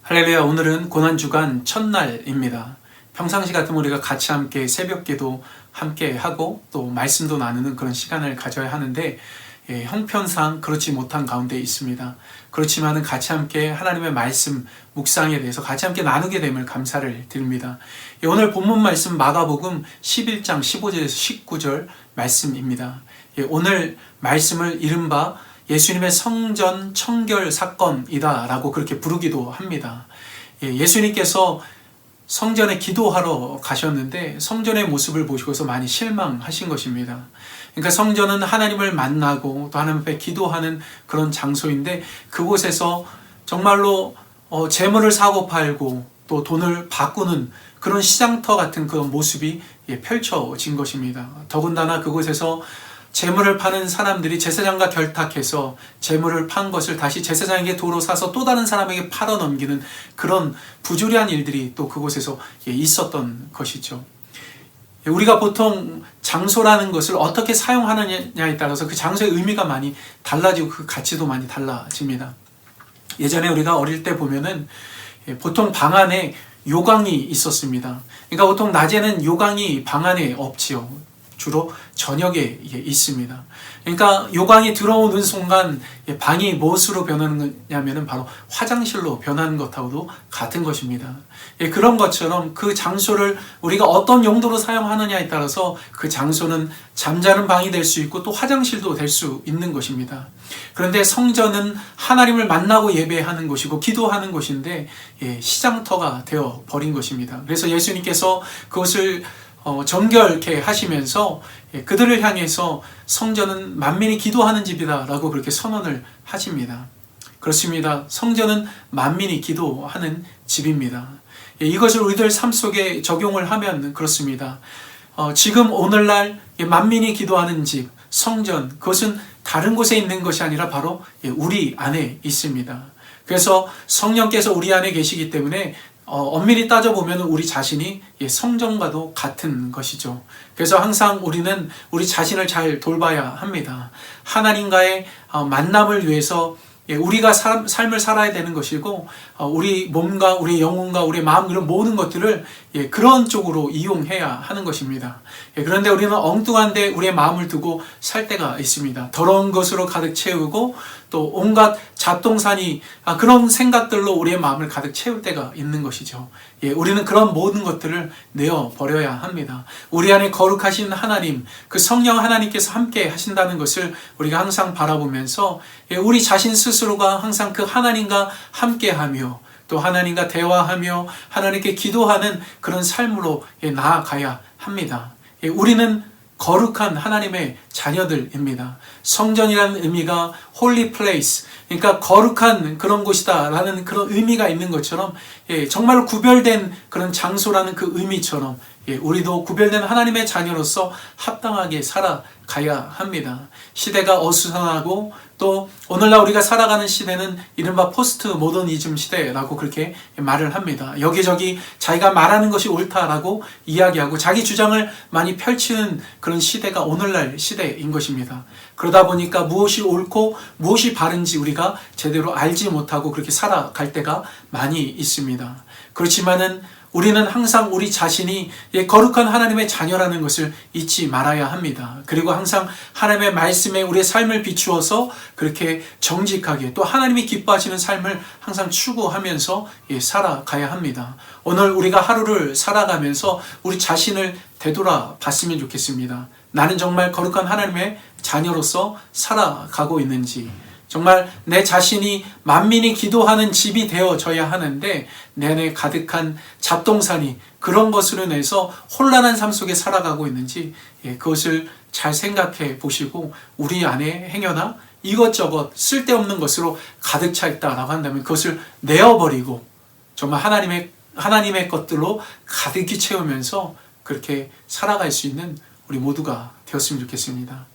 할렐루야. 오늘은 고난주간 첫날입니다. 평상시 같으면 우리가 같이 함께 새벽기도 함께 하고 또 말씀도 나누는 그런 시간을 가져야 하는데 형편상 그렇지 못한 가운데 있습니다. 그렇지만은 같이 함께 하나님의 말씀 묵상에 대해서 같이 함께 나누게 됨을 감사를 드립니다. 오늘 본문 말씀 마가복음 11장 15절에서 19절 말씀입니다. 오늘 말씀을 이른바 예수님의 성전 청결 사건이다 라고 그렇게 부르기도 합니다. 예수님께서 성전에 기도하러 가셨는데 성전의 모습을 보시고서 많이 실망하신 것입니다. 그러니까 성전은 하나님을 만나고 또 하나님 앞에 기도하는 그런 장소인데 그곳에서 정말로 재물을 사고 팔고 또 돈을 바꾸는 그런 시장터 같은 그런 모습이 펼쳐진 것입니다. 더군다나 그곳에서 재물을 파는 사람들이 제사장과 결탁해서 재물을 판 것을 다시 제사장에게 도로 사서 또 다른 사람에게 팔아 넘기는 그런 부조리한 일들이 또 그곳에서 있었던 것이죠. 우리가 보통 장소라는 것을 어떻게 사용하느냐에 따라서 그 장소의 의미가 많이 달라지고 그 가치도 많이 달라집니다. 예전에 우리가 어릴 때 보면은 보통 방 안에 요강이 있었습니다. 그러니까 보통 낮에는 요강이 방 안에 없지요. 주로 저녁에 있습니다. 그러니까 요강이 들어오는 순간 방이 무엇으로 변하느냐면 바로 화장실로 변하는 것하고도 같은 것입니다. 그런 것처럼 그 장소를 우리가 어떤 용도로 사용하느냐에 따라서 그 장소는 잠자는 방이 될 수 있고 또 화장실도 될 수 있는 것입니다. 그런데 성전은 하나님을 만나고 예배하는 곳이고 기도하는 곳인데 시장터가 되어 버린 것입니다. 그래서 예수님께서 그것을 정결케 하시면서 그들을 향해서 성전은 만민이 기도하는 집이다 라고 그렇게 선언을 하십니다. 그렇습니다. 성전은 만민이 기도하는 집입니다. 이것을 우리들 삶 속에 적용을 하면 그렇습니다. 지금 오늘날 만민이 기도하는 집, 성전, 그것은 다른 곳에 있는 것이 아니라 바로 우리 안에 있습니다. 그래서 성령께서 우리 안에 계시기 때문에 엄밀히 따져보면 우리 자신이 성전과도 같은 것이죠. 그래서 항상 우리는 우리 자신을 잘 돌봐야 합니다. 하나님과의 만남을 위해서 우리가 삶을 살아야 되는 것이고 우리 몸과 우리 영혼과 우리 마음 이런 모든 것들을 그런 쪽으로 이용해야 하는 것입니다. 그런데 우리는 엉뚱한데 우리의 마음을 두고 살 때가 있습니다. 더러운 것으로 가득 채우고 또 온갖 잡동사니 그런 생각들로 우리의 마음을 가득 채울 때가 있는 것이죠. 우리는 그런 모든 것들을 내어버려야 합니다. 우리 안에 거룩하신 하나님, 그 성령 하나님께서 함께 하신다는 것을 우리가 항상 바라보면서 우리 자신 스스로가 항상 그 하나님과 함께하며 또 하나님과 대화하며 하나님께 기도하는 그런 삶으로 나아가야 합니다. 우리는 거룩한 하나님의 자녀들입니다. 성전이라는 의미가 holy place, 그러니까 거룩한 그런 곳이다 라는 그런 의미가 있는 것처럼 정말로 구별된 그런 장소라는 그 의미처럼 우리도 구별된 하나님의 자녀로서 합당하게 살아가야 합니다. 시대가 어수선하고 또 오늘날 우리가 살아가는 시대는 이른바 포스트 모더니즘 시대라고 그렇게 말을 합니다. 여기저기 자기가 말하는 것이 옳다라고 이야기하고 자기 주장을 많이 펼치는 그런 시대가 오늘날 시대인 것입니다. 그러다 보니까 무엇이 옳고 무엇이 바른지 우리가 제대로 알지 못하고 그렇게 살아갈 때가 많이 있습니다. 그렇지만은 우리는 항상 우리 자신이 거룩한 하나님의 자녀라는 것을 잊지 말아야 합니다. 그리고 항상 하나님의 말씀에 우리의 삶을 비추어서 그렇게 정직하게 또 하나님이 기뻐하시는 삶을 항상 추구하면서 살아가야 합니다. 오늘 우리가 하루를 살아가면서 우리 자신을 되돌아봤으면 좋겠습니다. 나는 정말 거룩한 하나님의 자녀로서 살아가고 있는지, 정말 내 자신이 만민이 기도하는 집이 되어져야 하는데 내 안에 가득한 잡동사니 그런 것으로 인해서 혼란한 삶 속에 살아가고 있는지 그것을 잘 생각해 보시고 우리 안에 행여나 이것저것 쓸데없는 것으로 가득 차 있다라고 한다면 그것을 내어버리고 정말 하나님의 것들로 가득히 채우면서 그렇게 살아갈 수 있는 우리 모두가 되었으면 좋겠습니다.